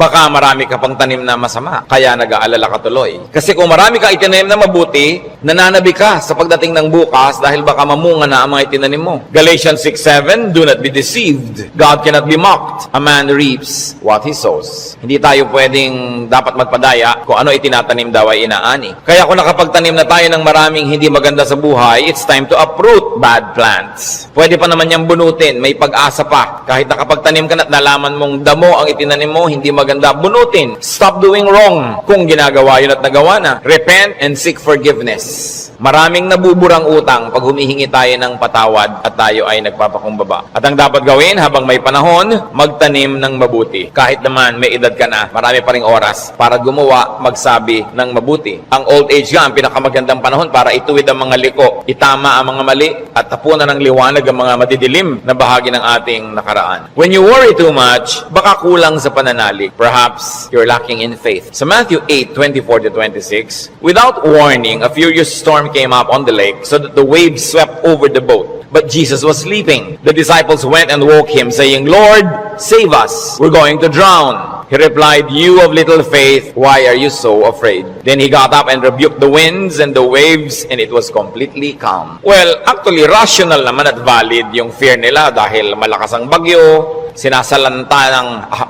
baka marami ka pang tanim na masama, kaya nag-aalala ka tuloy. Kasi kung marami kang itinanim na mabuti, nananabi ka sa pagdating ng bukas dahil baka mamunga na ang mga itinanim mo. Galatians 6:7, do not be deceived. God cannot be mocked. A man reaps what he sows. Hindi tayo pwedeng dapat magpadaya kung ano itinatanim daw ay inaani. Kaya kung nakapagtanim na tayo ng maraming hindi maganda sa buhay, it's time to uproot bad plants. Pwede pa naman niyang bunutin, may pag-asa pa. Kahit nakapagtanim ka na at nalaman mong damo ang itinanim mo, hindi maganda, bunutin. Stop doing wrong kung ginagawa yun at nagawa na. Repent and seek forgiveness. Maraming nabuburang utang pag humihingi tayo ng patawad at tayo ay nagpapakumbaba. At ang dapat gawin habang may panahon, magtanim ng mabuti. Kahit naman may edad ka na, marami pa ring oras para gumawa, magsabi ng mabuti. Ang old age nga, ang pinakamagandang panahon para ituwid ang mga liko, itama ang mga mali, at tapunan ng liwanag ang mga madidilim na bahagi ng ating nakaraan. When you worry too much, baka kulang sa pananalig. Perhaps you're lacking in faith. Sa Matthew 8:24-26, without warning, a furious storm came up on the lake so that the waves swept over the boat. But Jesus was sleeping. The disciples went and woke him, saying, Lord, save us. We're going to drown. He replied, you of little faith, why are you so afraid? Then he got up and rebuked the winds and the waves, and it was completely calm. Well, actually, rational naman at valid yung fear nila dahil malakas ang bagyo, sinasalanta ng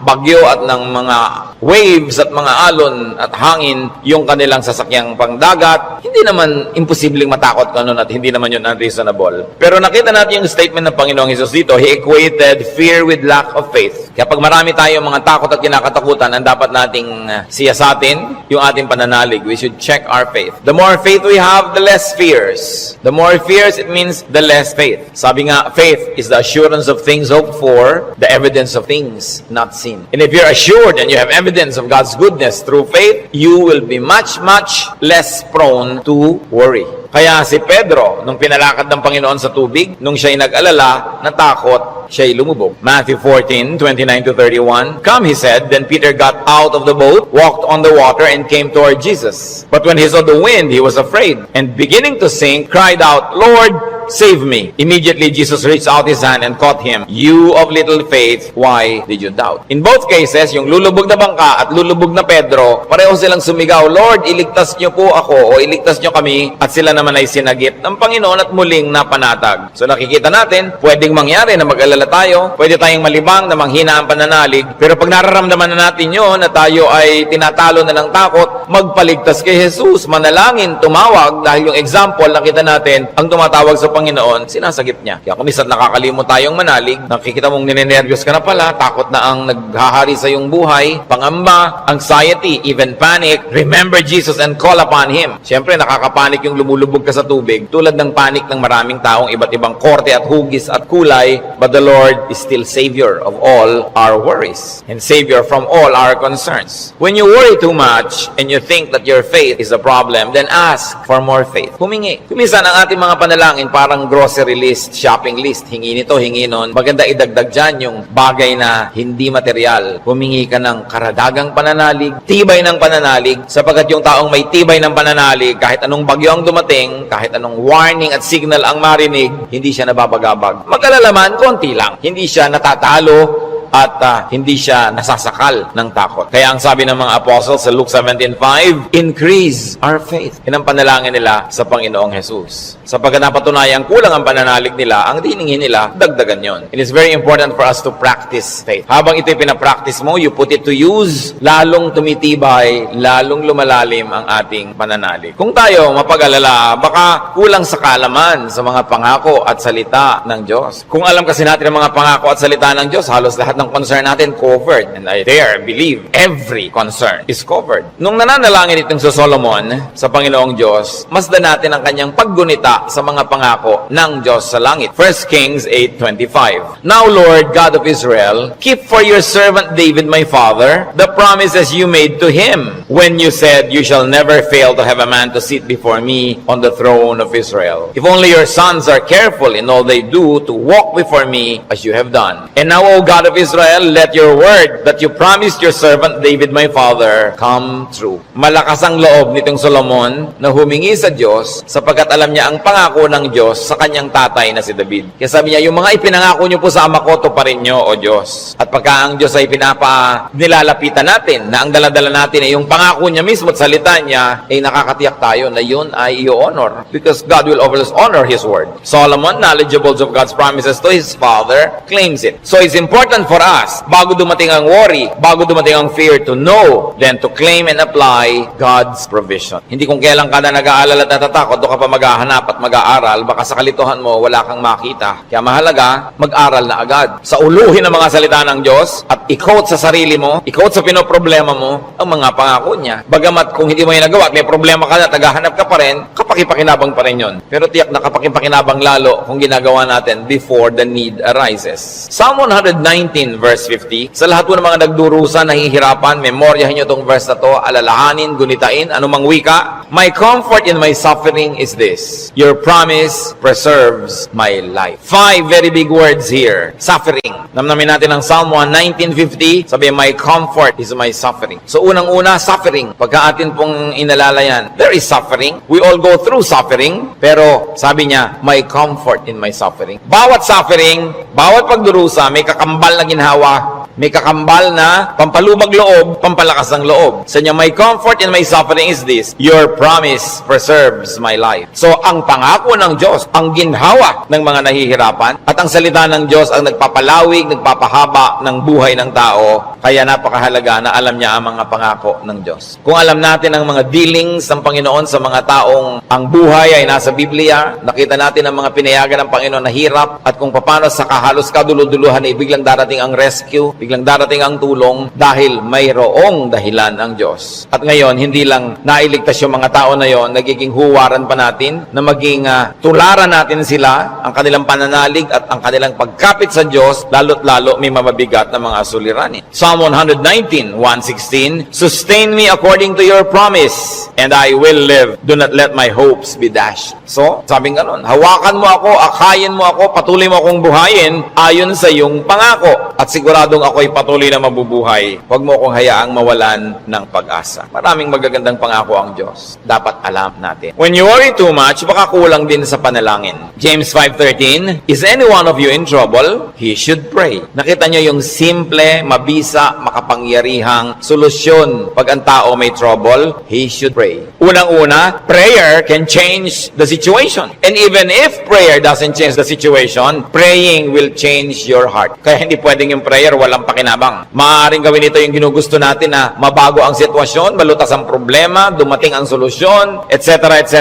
bagyo at ng mga waves at mga alon at hangin yung kanilang sasakyang pangdagat. Hindi naman imposibleng matakot ka nun at hindi naman yun unreasonable. Pero nakita natin yung statement ng Panginoong Hesus dito. He equated fear with lack of faith. Kaya pag marami tayong mga takot at kinakatakutan, ang dapat nating siyasatin yung ating pananalig. We should check our faith. The more faith we have, the less fears. The more fears, it means the less faith. Sabi nga, faith is the assurance of things hoped for, the evidence of things not seen. And if you're assured and you have evidence of God's goodness through faith, you will be much, much less prone to worry. Kaya si Pedro, nung pinalakad ng Panginoon sa tubig, nung siya'y nag-alala, natakot, siya'y lumubog. Matthew 14:29-31, Come, he said. Then Peter got out of the boat, walked on the water, and came toward Jesus. But when he saw the wind, he was afraid, and beginning to sink, cried out, Lord, save me. Immediately, Jesus reached out his hand and caught him. You of little faith, why did you doubt? In both cases, yung lulubog na bangka at lulubog na Pedro, pareho silang sumigaw, Lord, iligtas niyo po ako o iligtas niyo kami, at sila naman ay sinagip ng Panginoon at muling napanatag. So nakikita natin, pwedeng mangyari na mag-alala tayo, pwede tayong malibang na manghina ang pananalig, pero pag nararamdaman na natin yun na tayo ay tinatalo na ng takot, magpaligtas kay Jesus, manalangin, tumawag, dahil yung example, nakita natin, ang tumatawag sa Panginoon, sinasagip niya. Kaya kung minsan nakakalimot tayong manalig, nakikita mong ninenervyos ka na pala, takot na ang naghahari sa iyong buhay, pangamba, anxiety, even panic, remember Jesus and call upon Him. Siyempre, nakakapanik yung lumulubog ka sa tubig, tulad ng panik ng maraming taong iba't ibang korte at hugis at kulay, but the Lord is still Savior of all our worries and Savior from all our concerns. When you worry too much and you think that your faith is a problem, then ask for more faith. Humingi. Kuminsan ang ating mga panalangin parang grocery list, shopping list. Hingi nito, hingi nun. Maganda idagdag dyan yung bagay na hindi material. Humingi ka ng karadagang pananalig, tibay ng pananalig, sapagkat yung taong may tibay ng pananalig, kahit anong bagyo ang dumating, kahit anong warning at signal ang marinig, hindi siya nababagabag. Mag-alala man, konti lang. Hindi siya natatalo at hindi siya nasasakal ng takot. Kaya ang sabi ng mga apostles sa Luke 17:5, increase our faith. Yan ang panalangin nila sa Panginoong Jesus. Sapagkat napatunayang kulang ang pananalig nila, ang diningin nila, dagdagan yon. It is very important for us to practice faith. Habang ito'y pinapractice mo, you put it to use, lalong tumitibay, lalong lumalalim ang ating pananalig. Kung tayo mapag-alala, baka kulang sa kaalaman sa mga pangako at salita ng Diyos. Kung alam kasi natin ang mga pangako at salita ng Diyos, halos lahat ng concern natin covered. And I dare believe every concern is covered. Nung nananalangin itong sa Solomon sa Panginoong Diyos, masdan natin ang kanyang paggunita sa mga pangako ng Diyos sa langit. 1 Kings 8:25. Now, Lord, God of Israel, keep for your servant David, my father, the promises you made to him when you said, you shall never fail to have a man to sit before me on the throne of Israel. If only your sons are careful in all they do to walk before me as you have done. And now, O God of Israel, Israel, let your word that you promised your servant David my father come true. Malakas ang loob nitong Solomon na humingi sa Diyos sapagkat alam niya ang pangako ng Diyos sa kanyang tatay na si David. Kaya sabi niya, yung mga ipinangako niyo po sa ama ko, tuparin niyo, O Diyos. At pagka ang Diyos ay nilalapitan natin, na ang daladala natin ay yung pangako niya mismo at salita niya, ay nakakatiyak tayo na yun ay i-honor. Because God will always honor His word. Solomon, knowledgeable of God's promises to his father, claims it. So it's important for us, bago dumating ang worry, bago dumating ang fear, to know, then to claim and apply God's provision. Hindi kung kailan ka na nag-aalala at natatakot, doon ka pa maghahanap at mag-aaral, baka sa kalituhan mo, wala kang makita. Kaya mahalaga, mag-aral na agad. Sa uluhin ng mga salita ng Diyos, at i-quote sa sarili mo, i-quote sa pinoproblema mo, ang mga pangako niya. Bagamat kung hindi mo yung nagawa at may problema ka na, tagahanap ka pa rin, kapakipakinabang pa rin yun. Pero tiyak na kapakipakinabang lalo kung ginagawa natin before the need arises. Psalm 119 verse 50, sa lahat po ng mga nagdurusa, nahihirapan, memoryahin nyo itong verse na to, alalahanin, gunitain, anumang wika. My comfort in my suffering is this, your promise preserves my life. 5 very big words here. Suffering. Namnamin natin ang Psalm 119:50, sabi, my comfort is my suffering. So unang-una, suffering. Pagka atin pong inalala yan, there is suffering. We all go through suffering, pero sabi niya, my comfort in my suffering. Bawat suffering, bawat pagdurusa, may kakambal na ginhawa, may kakambal na pampalubag loob, pampalakas ng loob. Sa niya, my comfort in my suffering is this, your promise preserves my life. So, ang pangako ng Diyos, ang ginhawa ng mga nahihirapan, at ang salita ng Diyos ang nagpapalawig, nagpapahaba ng buhay ng tao. Kaya napakahalaga na alam niya ang mga pangako ng Diyos. Kung alam natin ang mga dealings ng Panginoon sa mga taong ang buhay ay nasa Biblia, nakita natin ang mga pinayagan ng Panginoon na hirap, at kung paano sa kahalos kaduluduluhan ay biglang darating ang rescue, biglang darating ang tulong dahil mayroong dahilan ang Diyos. At ngayon, hindi lang nailigtas yung mga tao na yon, nagiging huwaran pa natin na maging tularan natin sila, ang kanilang pananalig at ang kanilang pagkapit sa Diyos, lalo't lalo may mabibigat na mga suliranin. Psalm 119, 116, sustain me according to your promise, and I will live. Do not let my hopes be dashed. So, sabing ganon, hawakan mo ako, akayin mo ako, patuloy mo akong buhayin ayon sa iyong pangako. At siguradong ako'y patuloy na mabubuhay. Huwag mo akong hayaang mawalan ng pag-asa. Maraming magagandang pangako ang Diyos. Dapat alam natin. When you worry too much, baka kulang din sa panalangin. James 5:13, is any one of you in trouble? He should pray. Nakita nyo yung simple, mabisa, makapangyarihang solusyon. Pag ang tao may trouble, he should pray. Unang-una, prayer can change the situation. And even if prayer doesn't change the situation, praying will change your heart. Kaya hindi pwedeng yung prayer walang pakinabang. Maaaring gawin ito yung ginugusto natin na mabago ang sitwasyon, malutas ang problema, dumating ang solusyon, etc. etc.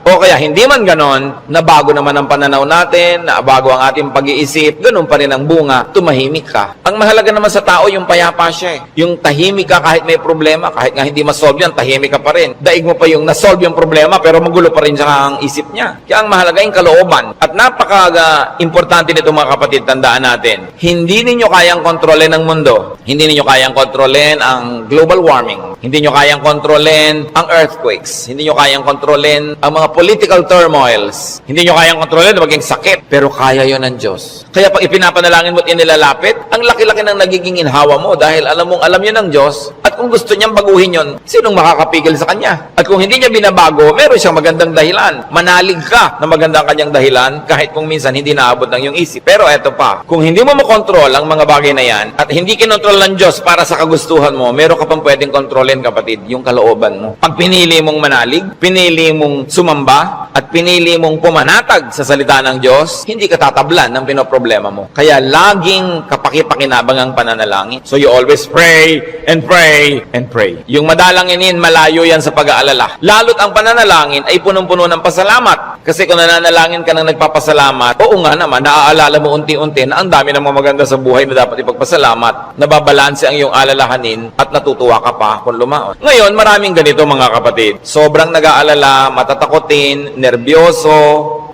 O kaya hindi man ganon, nabago naman ang pananaw natin, nabago ang ating pag-iisip, ganun pa rin ang bunga, tumahimik ka. Ang mahalaga naman sa tao, yung payapa siya. Yung tahimik ka kahit may problema, kahit nga hindi masolve yan, tahimik ka pa rin. Daig mo pa yung nasolve yung problema, pero magulo pa rin siya ang isip niya. Kaya ang mahalaga yung kalooban. At napaka-importante nito mga kapatid, tandaan natin, hindi ninyo kayang kontrolin ang mundo. Hindi ninyo kayang kontrolin ang global warming. Hindi nyo kayang kontrolin ang earthquakes. Hindi nyo kayang kontrolin ang mga political turmoils. Hindi nyo kayang kontrolin na maging sakit. Pero kaya yon ng Diyos. Kaya pag ipinapanalangin mo at inilalapit, ang laki-laki ng nagiging inhawa mo dahil alam mong alam yun ng Diyos. At kung gusto niyang baguhin yun, sinong makakapigil sa Kanya? At kung hindi niya binabago, meron siyang magandang dahilan. Manalig ka na magandang kanyang dahilan kahit kung minsan hindi naabot ng iyong isip. Pero eto pa, kung hindi mo makontrol ang mga bagay na yan at hindi kinontrol ng Diyos para sa kagustuhan mo, meron ka pang pwedeng kontrolin, kapatid, yung kalooban mo. Pag pinili mong manalig, pinili mong sumamba, at pinili mong pumanatag sa salita ng Diyos, hindi ka tatablan ng pinoproblema mo. Kaya laging kapakipakinabang ang pananalangin. So you always pray and pray and pray. Yung madalanginin, malayo yan sa pag-aalala. Lalo't ang pananalangin ay punong-puno ng pasalamat. Kasi kung nananalangin ka ng nagpapasalamat, oo nga naman, naaalala mo unti-unti na ang dami ng mga maganda sa buhay na dapat ipagpasalamat, nababalanse ang iyong alalahanin at natutuwa ka pa kung lumaon. Ngayon, maraming ganito mga kapatid. Sobrang nag-aalala, matatakotin, nerbyoso,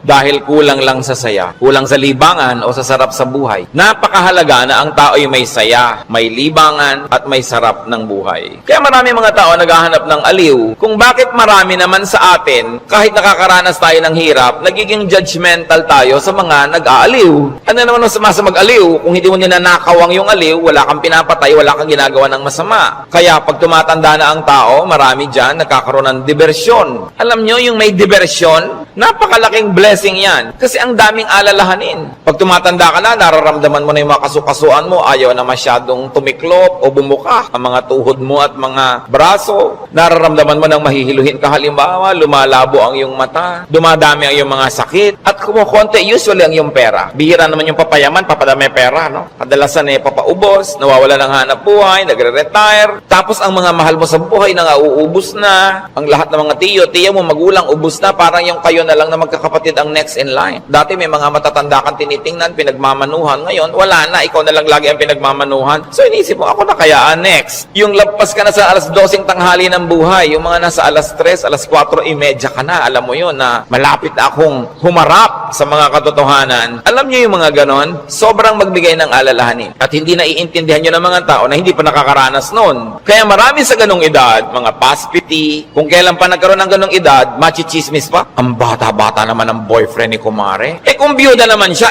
dahil kulang lang sa saya, kulang sa libangan o sa sarap sa buhay. Napakahalaga na ang tao ay may saya, may libangan at may sarap ng buhay. Kaya marami mga tao naghahanap ng aliw kung bakit marami naman sa atin, kahit nakakaranas tayo ng hirap, nagiging judgmental tayo sa mga nag-aaliw. Ano naman ang sama sa mag-aliw? Kung hindi mo ninanakawang yung aliw, wala kang pinapatay, wala kang ginagawa ng masama. Kaya pag tumatanda na ang tao, marami dyan nagkakaroon ng diversyon. Alam nyo, yung may diversyon, napakalaking blessing yan. Kasi ang daming alalahanin. Pag tumatanda ka na, nararamdaman mo na yung mga kasukasuan mo, ayaw na masyadong tumiklop o bumuka ang mga tuhod mo at mga braso. Nararamdaman mo nang mahihiluhin ka, halimbawa, lumalabo ang iyong mata, dumadami ang iyong mga sakit, at kumukonti usually ang iyong pera. Bihira naman yung papayaman, papadami pera, no? Kadalasan papaubos, nawawala ng hanap buhay, nagre-retire, tapos ang mga mahal mo sa buhay nauubos na, ang lahat ng mga tiyo mo, magulang, ubos na, parang yung kayo na lang na magkakapatid ang next in line. Dati may mga matatanda kang tinitingnan, pinagmamanuhan, ngayon wala na, ikaw na lang lagi ang pinagmamanuhan. So inisip mo, ako na kaya next. Yung lagpas ka na sa alas 12 tanghali ng buhay, yung mga nasa alas 3, alas 4:30 ka na, alam mo yun na malapit na akong humarap sa mga katotohanan. Alam nyo yung mga ganon, sobrang magbigay ng alalahanin. At hindi naiintindihan nyo ng mga tao na hindi pa nakakaranas noon. Kaya marami sa ganong edad, mga past 50, kung kailan pa nagkaroon ng ganong edad, machichismis pa. Ang bata-bata naman ang boyfriend ni kumare. Kung biyuda naman siya,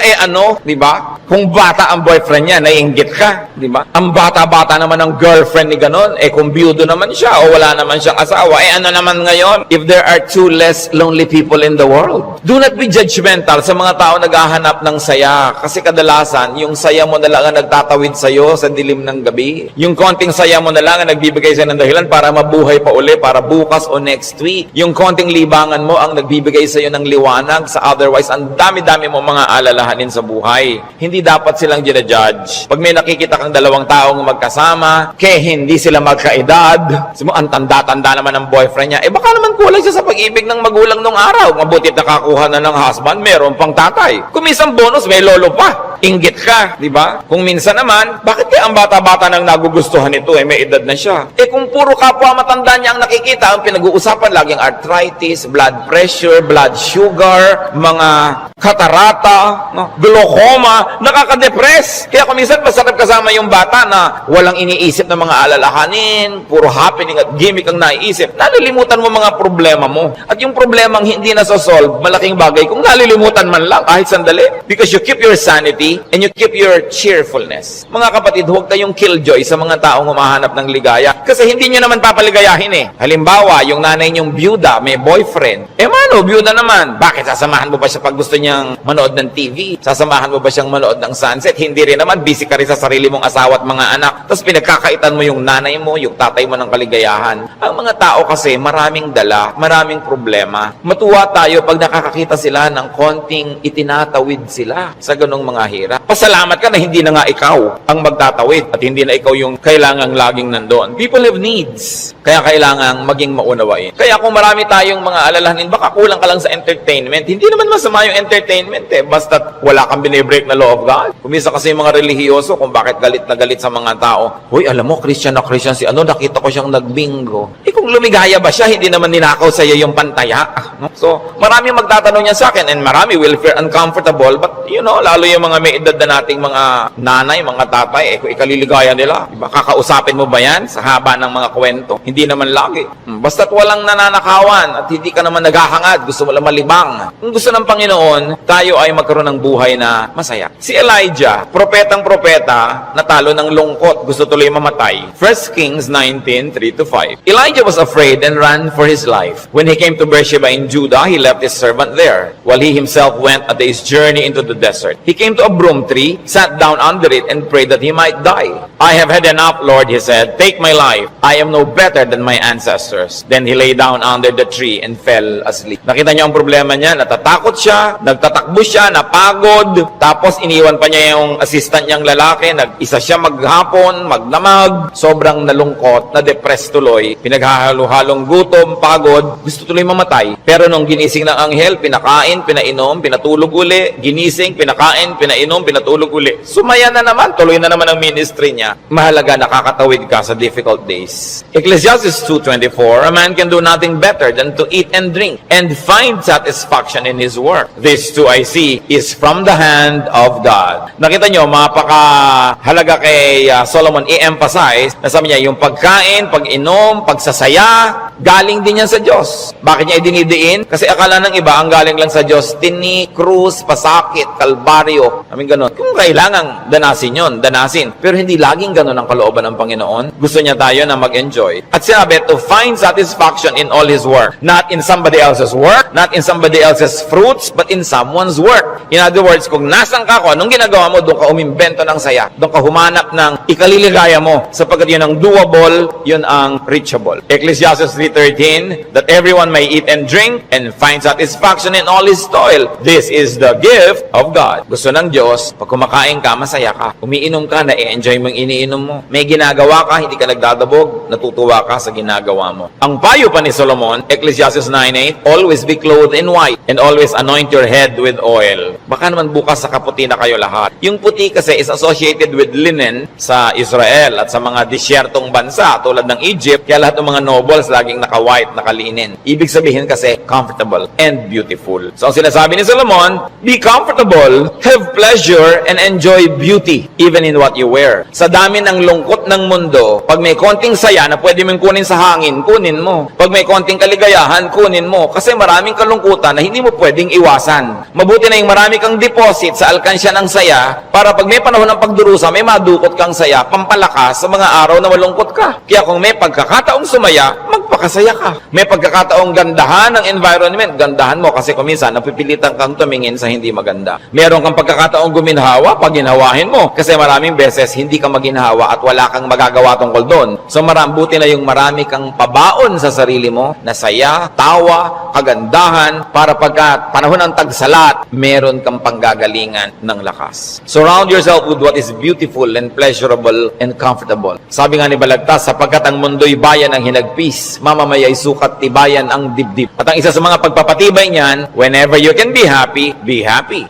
di ba? Kung bata ang boyfriend niya, naiinggit ka, di ba? Ang bata-bata naman ang girlfriend ni ganon, kung biyudo naman siya o wala naman siyang asawa, ano naman ngayon? If there are two less lonely people in the world, do not be judgmental sa mga tao naghahanap ng saya. Kasi kadalasan, yung saya mo na lang ang nagtatawid sa'yo sa dilim ng gabi. Yung konting saya mo na lang ang nagbibigay sa'yo ng dahilan para mabuhay pa uli, para bukas o next week. Yung konting libangan mo ang nagbibigay sa'yo ng liwanag sa otherwise ang dami-dami mo mga alalahanin sa buhay. Hindi dapat silang ginajudge. Pag may nakikita kang dalawang taong magkasama, hindi sila magkaedad, ang tanda-tanda naman ng boyfriend niya, baka naman kulang siya sa pag-ibig ng magulang nung araw. Mabutit nakakuha na ng husband, meron pang tatay. Kung minsan bonus, may lolo pa. Inggit ka, di ba? Kung minsan naman, bakit kaya ang bata-bata nang nagugustuhan ito, may edad na siya? Kung puro kapwa matanda niya ang nakikita, ang pinag-uusapan laging arthritis, blood pressure, blood sugar, mga katarata, glaucoma, nakaka-depress. Kaya kung minsan masarap kasama yung bata na walang iniisip ng mga alalahanin, puro happening at gimmick ang naiisip, nalilimutan mo mga problema mo. At yung problemang hindi nasosolve, malaking bagay kung nalilimutan man lang kahit sandali. Because you keep your sanity and you keep your cheerfulness. Mga kapatid, huwag kayong killjoy sa mga taong humahanap ng ligaya. Kasi hindi nyo naman papaligayahin Halimbawa, yung nanay nyong byuda, may boyfriend. Mano, byuda naman. Bakit sasamahan mo ba siya pag gusto niyang manood ng TV? Sasamahan mo ba siyang manood ng sunset? Hindi rin naman. Busy ka rin sa sarili mong asawa at mga anak. Tapos pinagkakaitan mo yung nanay mo, yung tatay mo ng kaligayahan. Ang mga tao kasi maraming dala, maraming problema. Matuwa tayo pag nakakakita sila ng konting itinatawid sila sa ganong mga hirap. Pasalamat ka na hindi na nga ikaw ang magtatawid at hindi na ikaw yung kailangang laging nandoon. People have needs. Kaya kailangang maging maunawain. Kaya kung marami tayong mga alalahanin, baka kulang ka lang sa entertainment. Hindi naman masama yung entertainment Basta wala kang binibreak na law of God. Kumisa kasi yung mga relihiyoso kung bakit galit na galit sa mga tao. Hoy, alam mo, Christian na Christian si nakita ko siyang nagbingo. Kung lumigaya ba siya, hindi naman ninakaw sa iyo yung pantaya. So, marami magtatanong niya sa akin and marami will feel uncomfortable. But, lalo yung mga may edad na nating mga nanay, mga tatay, kung ikaliligaya nila, diba? Kakausapin mo ba yan sa haba ng mga kwento? Hindi naman lagi. Basta't walang nananakawan at hindi ka naman naghahangad, gusto mo lang malibang. Kung gusto ng Panginoon, tayo ay magkaroon ng buhay na masaya. Si Elijah, propetang-propeta, natalo ng lungkot, gusto tuloy mamatay. 1 Kings 19:3-5. Elijah was afraid and ran for his life. When he came to Beersheba in Judah, he left his servant there, while he himself went a day's journey into the desert. He came to a broom tree, sat down under it, and prayed that he might die. I have had enough, Lord, he said. Take my life. I am no better than my ancestors. Then he lay down under the tree and fell asleep. Nakita niyo ang problema niya, natatakot siya, nagtatakbo siya, napagod, tapos iniwan pa niya yung assistant niyang lalaki, nag-isa siya maghapon, magdamag, sobrang nalungkot, na-depressed tuloy, pinaghahalo-halong gutom, pagod, gusto tuloy mamatay. Pero nung ginising ng anghel, pinakain, pinainom, pinatulog uli, ginising, pinakain, pinainom, pinatulog uli. Sumaya na naman, tuloy na naman ang ministry niya. Mahalaga, nakakatawid ka sa difficult days. Ecclesiastes 2:24, a man can do nothing better than to eat and drink and find find satisfaction in His work. This too I see is from the hand of God. Nakita nyo, mapakahalaga kay Solomon i-emphasize na sabi niya, yung pagkain, pag-inom, pagsasaya, galing din yan sa Diyos. Bakit niya idinidiin? Kasi akala ng iba, ang galing lang sa Diyos, tini, krus, pasakit, kalbaryo, ganun. Kung kailangang danasin yun, danasin. Pero hindi laging ganun ang kalooban ng Panginoon. Gusto niya tayo na mag-enjoy. At sinabi, to find satisfaction in all His work. Not in somebody else's work, not in somebody else's fruits, but in someone's work. In other words, kung nasan ka ko, anong ginagawa mo, doon ka umimbento ng saya. Doon ka humanap ng ikaliligaya mo. Sapagkat yun ang doable, yun ang reachable. Ecclesiastes 3:13, that everyone may eat and drink and find satisfaction in all his toil. This is the gift of God. Gusto ng Diyos, pag kumakain ka, masaya ka. Umiinom ka, na-enjoy mo yung iniinom mo. May ginagawa ka, hindi ka nagdadabog, natutuwa ka sa ginagawa mo. Ang payo pa ni Solomon, Ecclesiastes 9:8, always be clothed in white and always anoint your head with oil. Baka naman bukas sa kaputi na kayo lahat. Yung puti kasi is associated with linen sa Israel at sa mga disyertong bansa tulad ng Egypt, kaya lahat ng mga nobles laging naka-white, naka-linen. Ibig sabihin kasi comfortable and beautiful. So ang sinasabi ni Solomon, be comfortable, have pleasure, and enjoy beauty even in what you wear. Sa dami ng lungkot ng mundo, pag may konting saya na pwede mong kunin sa hangin, kunin mo. Pag may konting kaligayahan, kunin mo. Kasi maraming kalungkutan na hindi mo pwedeng iwasan. Mabuti na yung marami kang deposit sa alkansya ng saya para pag may panahon ng pagdurusa, may madukot kang saya, pampalakas sa mga araw na malungkot ka. Kaya kung may pagkakataong sumaya, magpakasaya ka. May pagkakataong gandahan ng environment, gandahan mo kasi kung minsan napipilitan kang tumingin sa hindi maganda. Meron kang pagkakataong guminhawa, paginhawahin mo. Kasi maraming beses hindi ka maginhawa at wala kang magagawa tungkol doon. So marambuti na yung marami kang pabaon sa sarili mo na saya, tawa, kagandahan, para pagka panahon ng tagsalat, meron kang panggagalingan ng lakas. Surround yourself with what is beautiful and pleasurable and comfortable. Sabi nga ni Balagtas, sapagkat ang mundo'y bayan ng hinagpis, mamamaya'y sukat tibayan ang dibdib. At ang isa sa mga pagpapatibay niyan, whenever you can be happy,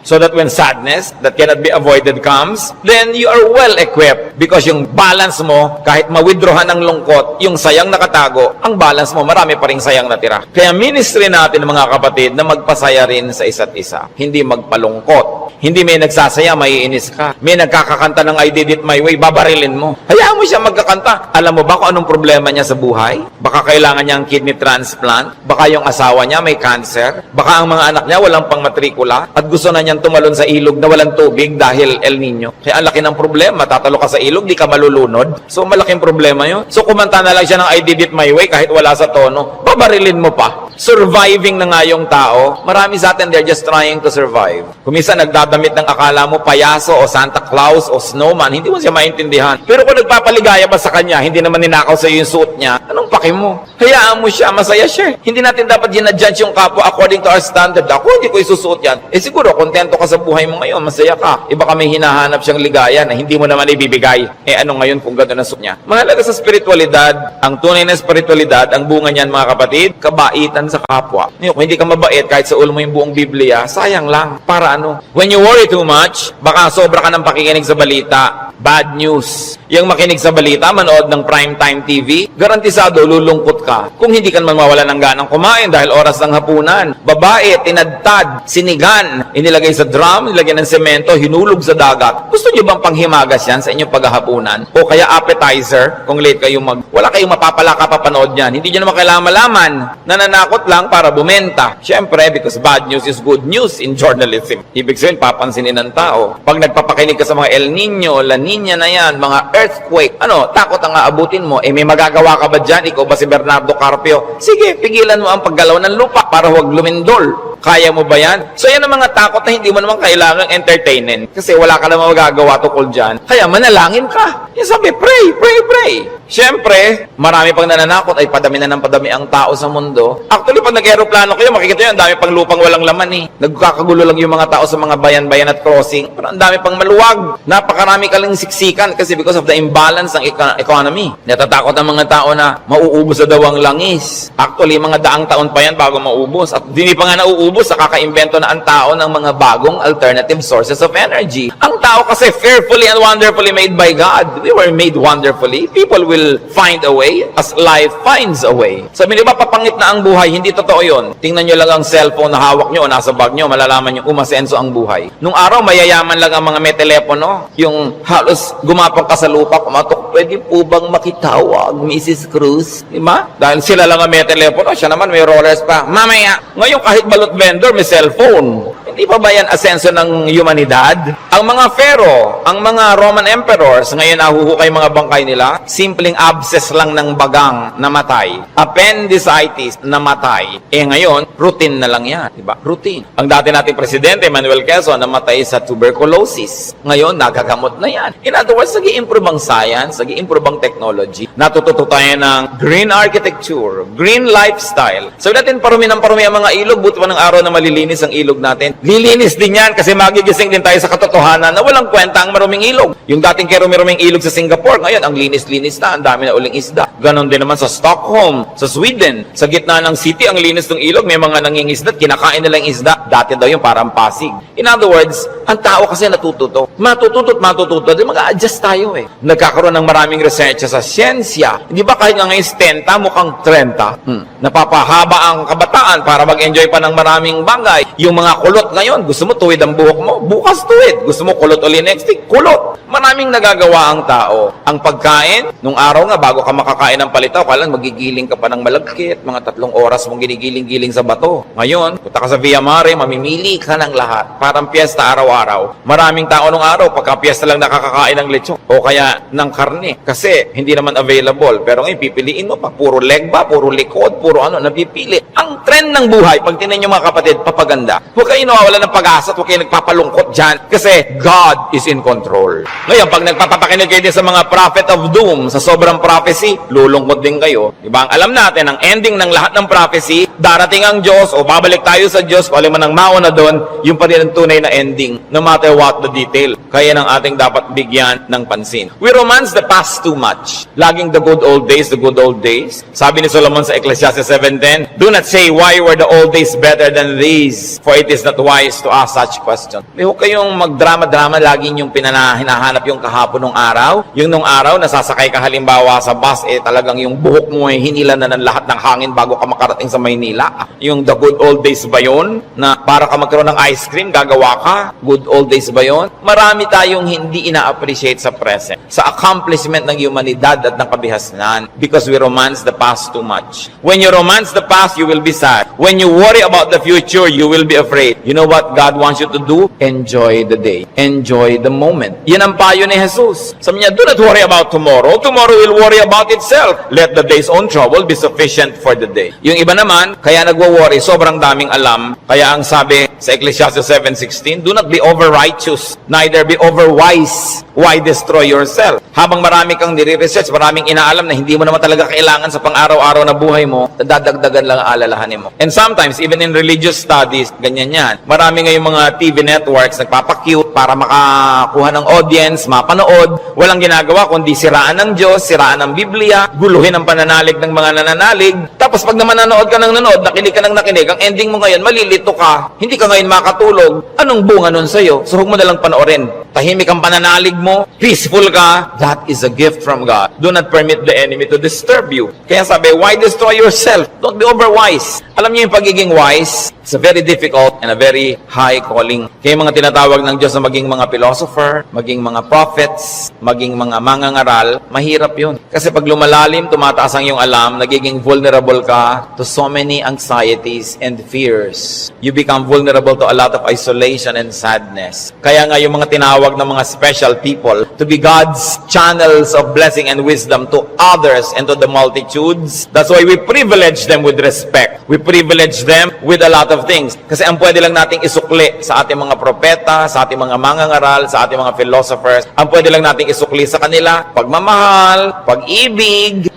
so that when sadness that cannot be avoided comes, then you are well equipped because yung balance mo, kahit ma-withdrawhan ng lungkot, yung sayang nakatago, ang balance mo, marami pa ring sayang natira. Kaya ministry natin mga kapatid na magpasaya rin sa isa't isa, hindi magpalungkot. Hindi may nagsasaya, maiinis ka. May nagkakakanta ng I did it my way, babarilin mo. Hayaan mo siya magkakanta. Alam mo ba kung anong problema niya sa buhay? Baka kailangan niya ang kidney transplant. Baka yung asawa niya may cancer. Baka ang mga anak niya walang pangmatrikula. At gusto na niyang tumalon sa ilog na walang tubig dahil El Nino. Kaya ang laki ng problema. Tatalo ka sa ilog, di ka malulunod. So malaking problema yun. So kumanta na lang siya ng I did it my way kahit wala sa tono. Babarilin mo pa. Surviving na nga yung tao. Marami sa atin, they're just trying to survive. Kung minsan nagdadamit ng akala mo payaso o Santa Claus o snowman, hindi mo siya maintindihan. Pero kung nagpapaligaya ba sa kanya, hindi naman ninakaw sa iyo yung suit niya, anong paki mo? Hayaan mo siya, masaya siya. Hindi natin dapat ginadjudge yung kapwa according to our standard. Ako, hindi ko isusuot yan. Eh siguro, kontento ka sa buhay mo ngayon, masaya ka. Iba ka may hinahanap siyang ligaya na hindi mo naman ibibigay. Eh ano ngayon kung gano'n ang suot niya? Mahalaga sa spiritualidad, ang tunay na spiritualidad, ang bunga niyan mga kapatid, kabaitan sa kapwa. Kung hindi ka mabait, kahit sa ulo mo yung buong Biblia, sayang lang. Para ano? When you worry too much, baka sobra ka ng pakikinig sa balita. Bad news. Yung makinig sa balita, manood ng primetime TV, garantisado lulungkot ka. Kung hindi ka naman mawala ng ganang kumain dahil oras ng hapunan. Babae, tinadtad, sinigan, inilagay sa drum, nilagyan ng semento, hinulog sa dagat. Gusto niyo bang panghimagas yan sa inyong paghahapunan? O kaya appetizer, kung late kayo wala kayong mapapala kapapanood yan. Hindi niyo naman kailangan malaman. Nananakot lang para bumenta. Siyempre, because bad news is good news in journalism. Ibig sabihin, papansinin ng tao. Pag nagpapakinig ka sa mga El Nino, La Nina na yan, mga earthquake, takot ang aabutin mo. Eh, may magagawa ka ba dyan? Ikaw ba si Bernardo Carpio? Sige, pigilan mo ang paggalaw ng lupa para huwag lumindol. Kaya mo ba yan? So yan ang mga takot na hindi mo naman kailangang entertainin. Kasi wala ka naman magagawa tukol dyan. Kaya manalangin ka. Yan sabi, pray, pray, pray. Siyempre, marami pang nananakot ay padami na ng padami ang tao sa mundo. Actually, pag nag-aeroplano kayo, makikita nyo, ang dami pang lupang walang laman eh. Nagkakagulo lang yung mga tao sa mga bayan-bayan at crossing. Pero ang dami pang maluwag. Napakarami ka lang siksikan kasi because of the imbalance ng economy. Natatakot ang mga tao na mauubos sa daw ang langis. Actually, mga daang taon pa yan bago maubos. At hindi pa nga nauubos sa kakaimbento na ang tao ng mga bagong alternative sources of energy. Ang tao kasi fearfully and wonderfully made by God. We were made wonderfully. People will find a way as life finds a way. Sabi niyo ba, papangit na ang buhay, hindi totoo yun. Tingnan nyo lang ang cellphone na hawak nyo o nasa bag nyo, malalaman nyo umasenso ang buhay. Nung araw, mayayaman lang ang mga may telepono. Yung halos gumapang ka sa lupa, kumatok, pwede po bang makitawag, Mrs. Cruz? Diba? Dahil sila lang ang may telepono, siya naman may rollers pa. Mamaya, ngayon kahit balot vendor, may cellphone. Hindi pa ba yan asenso ng humanidad? Ang mga pharaoh, ang mga Roman emperors, ngayon nahuhukay mga bangkay nila, simpleng abscess lang ng bagang namatay. Appendicitis namatay. Ngayon, routine na lang yan. Diba? Routine. Ang dati nating presidente, Manuel Quezon, namatay sa tuberculosis. Ngayon, nagagamot na yan. In other words, nag-i-improve ang science, nag-i-improve ang technology. Natututo tayo ng green architecture, green lifestyle. Sabi natin, parumi ang mga ilog, buti pa ng araw na malilinis ang ilog natin. Lilinis din yan kasi magigising din tayo sa katotohanan na walang kwenta ang maruming ilog. Yung dating kerumi-ruming ilog sa Singapore, ngayon ang linis-linis na, ang dami na uling isda. Ganon din naman sa Stockholm, sa Sweden. Sa gitna ng city, ang linis ng ilog, may mga nangingisda at kinakain nila yung isda. Dati daw yung parang Pasig. In other words, ang tao kasi natututo. Matututo, di mag-a-adjust tayo eh. Nagkakaroon ng maraming research sa siyensya. Di ba kahit nga ngayon 70, mukhang 30. Napapahaba ang kabataan para mag-enjoy pa ng maraming bagay. Yung mga kulot ngayon, gusto mo tuwid ang buhok mo, bukas tuwid. Gusto mo kulot uli next week, kulot. Maraming nagagawa ang tao. Ang pagkain, nung araw nga, bago ka makakain ng palitaw, kailan magigiling ka pa ng malagkit, mga 3 oras mong ginigiling-giling sa bato. Ngayon, punta ka sa Via Mare, mamimili ka ng lahat. Parang piyesta araw-araw. Maraming tao nung araw, pagka piyesta lang nakakakain ng lechon o kaya ng karne. Kasi hindi naman available. Pero ngayon, pipiliin mo pa. Puro leg ba, puro likod, puro napipili. Ang trend ng buhay, pag tinan nyo mga kapatid, papaganda. Huwag kayo nawawala ng pag-asa at huwag kayo nagpapalungkot dyan. Kasi God is in control. Ngayon, pag nagpapapakinig kayo din sa mga prophet of doom, sa sobrang prophecy, lulungkot din kayo. Diba? Ang alam natin, ang ending ng lahat ng prophecy, darating ang Diyos o babalik tayo sa Diyos, o man ang mauna doon, yung pa rin ang tunay na ending, no matter what the detail. Kaya ng ating dapat bigyan ng pansin. We romance the past too much. Laging the good old days, the good old days. Sabi ni Solomon sa Ecclesiastes 7:10, do not say, why were the old days better than these? For it is not wise to ask such question. Huwag kayong magdrama-drama, laging yung hinahanap yung kahapon ng araw. Yung nung araw, nasasakay ka halimbawa sa bus, talagang yung buhok mo ay hinila na ng lahat ng hangin bago ka makarating sa Maynila. Yung the good old days ba yun? Na para ka magkaroon ng ice cream, gagawa ka? Good old days ba yun? Marami tayong hindi ina-appreciate sa present, sa accomplishment ng humanidad at ng kabihasnan, because we romance the past too much. When you romance the past, you will be sad. When you worry about the future, you will be afraid. You know what God wants you to do? Enjoy the day. Enjoy the moment. Yan ang payo ni Jesus. Sabi niya, do not worry about tomorrow. Tomorrow will worry about itself. Let the day's own trouble be sufficient for the day. Yung iba naman, kaya nagwo-worry, sobrang daming alam. Kaya ang sabi sa Ecclesiastes 7:16, do not be over-righteous, neither be over-wise. Why destroy yourself? Habang marami kang nire-research, maraming inaalam na hindi mo naman talaga kailangan sa pang-araw-araw na buhay mo, dadagdagan lang ang alalahanin mo. And sometimes, even in religious studies, ganyan yan. Marami ngayong mga TV networks nagpapakute para makakuha ng audience, mapanood. Walang ginagawa kundi siraan ng Diyos, siraan ng Biblia, guluhin ang pananalig ng mga nananalig. Tapos pag naman nanood ka ng nanood, nakinig ka ng nakinig, ang ending mo ngayon, malilito ka. Hindi ka ngayon makatulog. Anong bunga nun sa'yo? So huwag mo nalang panoorin. Tahimik ang pananalig mo, peaceful ka. That is a gift from God. Do not permit the enemy to disturb you. Kaya sabi, why destroy yourself? Don't be overwise. Alam niyo yung pagiging wise, it's a very difficult and a very high calling. Kaya mga tinatawag ng Diyos na maging mga philosopher, maging mga prophets, maging mga mangangaral, mahirap yun. Kasi pag lumalalim, tumataas ang iyong alam, nagiging vulnerable ka to so many anxieties and fears. You become vulnerable to a lot of isolation and sadness. Kaya nga yung mga tinawag ng mga special people to be God's channels of blessing and wisdom to others and to the multitudes. That's why we privilege them with respect. We privilege them with a lot of things. Kasi ang pwede lang nating isukli sa ating mga propeta, sa ating mga mangangaral, sa ating mga philosophers, ang pwede lang nating isukli sa kanila, pagmamahal, pag-ibig,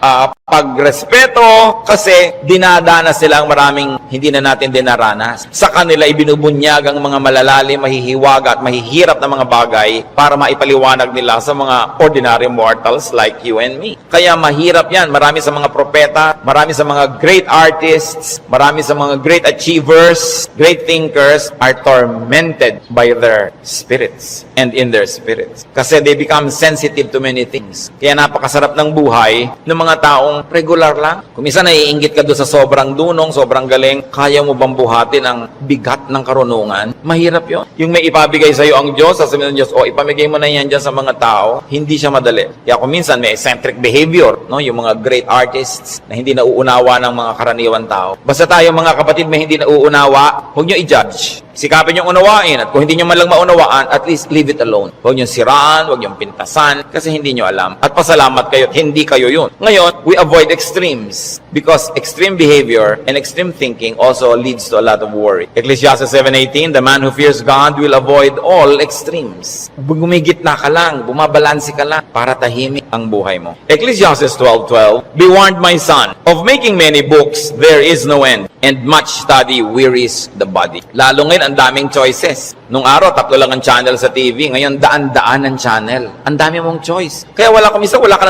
pagrespeto, kasi dinadanas sila ang maraming hindi na natin dinaranas. Sa kanila ibinubunyag ang mga malalalim, mahihiwaga at mahihirap na mga bagay bagay para maipaliwanag nila sa mga ordinary mortals like you and me. Kaya mahirap yan. Marami sa mga propeta, marami sa mga great artists, marami sa mga great achievers, great thinkers are tormented by their spirits and in their spirits. Kasi they become sensitive to many things. Kaya napakasarap ng buhay ng mga taong regular lang. Kung minsan naiinggit ka doon sa sobrang dunong, sobrang galing, kaya mo bang buhatin ang bigat ng karunungan? Mahirap yun. Yung may ipabigay sa'yo ang Diyos, sasabihin ng Diyos, ipamigay mo na yan dyan sa mga tao, hindi siya madali. Kaya kung minsan may eccentric behavior, no? Yung mga great artists na hindi nauunawa ng mga karaniwan tao. Basta tayo mga kapatid may hindi nauunawa, huwag nyo i-judge. Sikapin yung unawain at kung hindi nyo malang maunawaan, at least leave it alone. Huwag nyo siraan, huwag nyo pintasan kasi hindi nyo alam. At pasalamat kayo, hindi kayo yun. Ngayon, we avoid extremes because extreme behavior and extreme thinking also leads to a lot of worry. Ecclesiastes 7:18, the man who fears God will avoid all extremes. Gumigitna ka lang, bumabalansi ka lang para tahimik ang buhay mo. Ecclesiastes 12:12, be warned my son, of making many books there is no end, and much study wearies the body. Lalo ngayon, ang daming choices. Nung araw, 3 lang ang channel sa TV. Ngayon, daan-daan ang channel. Ang dami mong choice. Kaya wala ka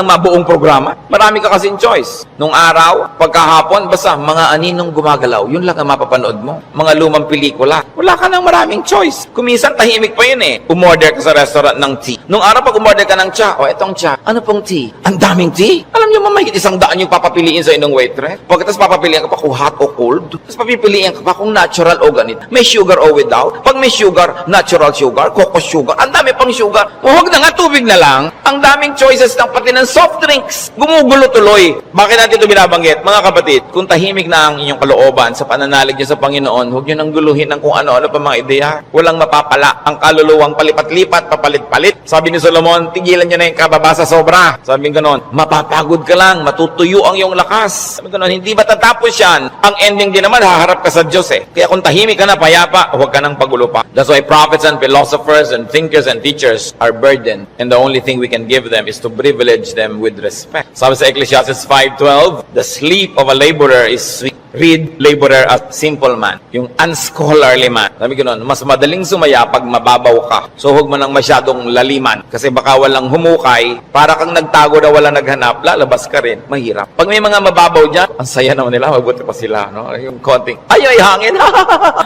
ng mabuong programa. Marami ka kasing choice. Nung araw, pagkahapon, basta mga aninong gumagalaw. Yun lang ang mapapanood mo. Mga lumang pelikula. Wala ka ng maraming choice. Kumisan, tahimik pa yun eh. Umorder ka sa restaurant ng tea. Nung araw, pag umorder ka ng cha, etong cha. Ano pong tea? Ang daming tea. Alam niyo, mamahigit 100 yung papapiliin sa inong waitress. Pagkatapos papapiliin ka pa kung hot o cold. Tapos papipiliin ka pa kung natural o ganito. May sugar o without. Pag may sugar, natural sugar, coco sugar, ang dami pang sugar. Huwag na nga, tubig na lang. Ang daming choices ng pati ng soft drinks. Gumugulo tuloy. Bakit natin ito binabanggit? Mga kapatid, kung tahimik na ang inyong kalooban sa pananalig niyo sa Panginoon, huwag niyo nang guluhin ng kung ano-ano pa mga ideya. Walang mapapala. Ang kaluluwang palipat-lipat, papalit-palit. Sabi ni Solomon, tigilan niyo na yung kababasa sobra. Sabi ng ganon, mapapagod ka lang, matutuyo ang iyong lakas. Sabi ganon, hindi matatapos yan. Ang ending din naman, haharap ka sa Diyos eh. Kaya kung tahimik ka na, payapa, huwag ka nang pagulo pa. That's why prophets and philosophers and thinkers and teachers are burdened. And the only thing we can give them is to privilege them with respect. Sabi sa Ecclesiastes 5:12, the sleep of a laborer is sweet. Read laborer as simple man. Yung unscholarly man. Sabi ko nun, mas madaling sumaya pag mababaw ka. So huwag mo nang masyadong laliman. Kasi baka walang humukay, para kang nagtago na walang naghanap, lalabas ka rin. Mahirap. Pag may mga mababaw dyan, ang saya naman nila, mabuti pa sila. No? Yung konting, ay hangin.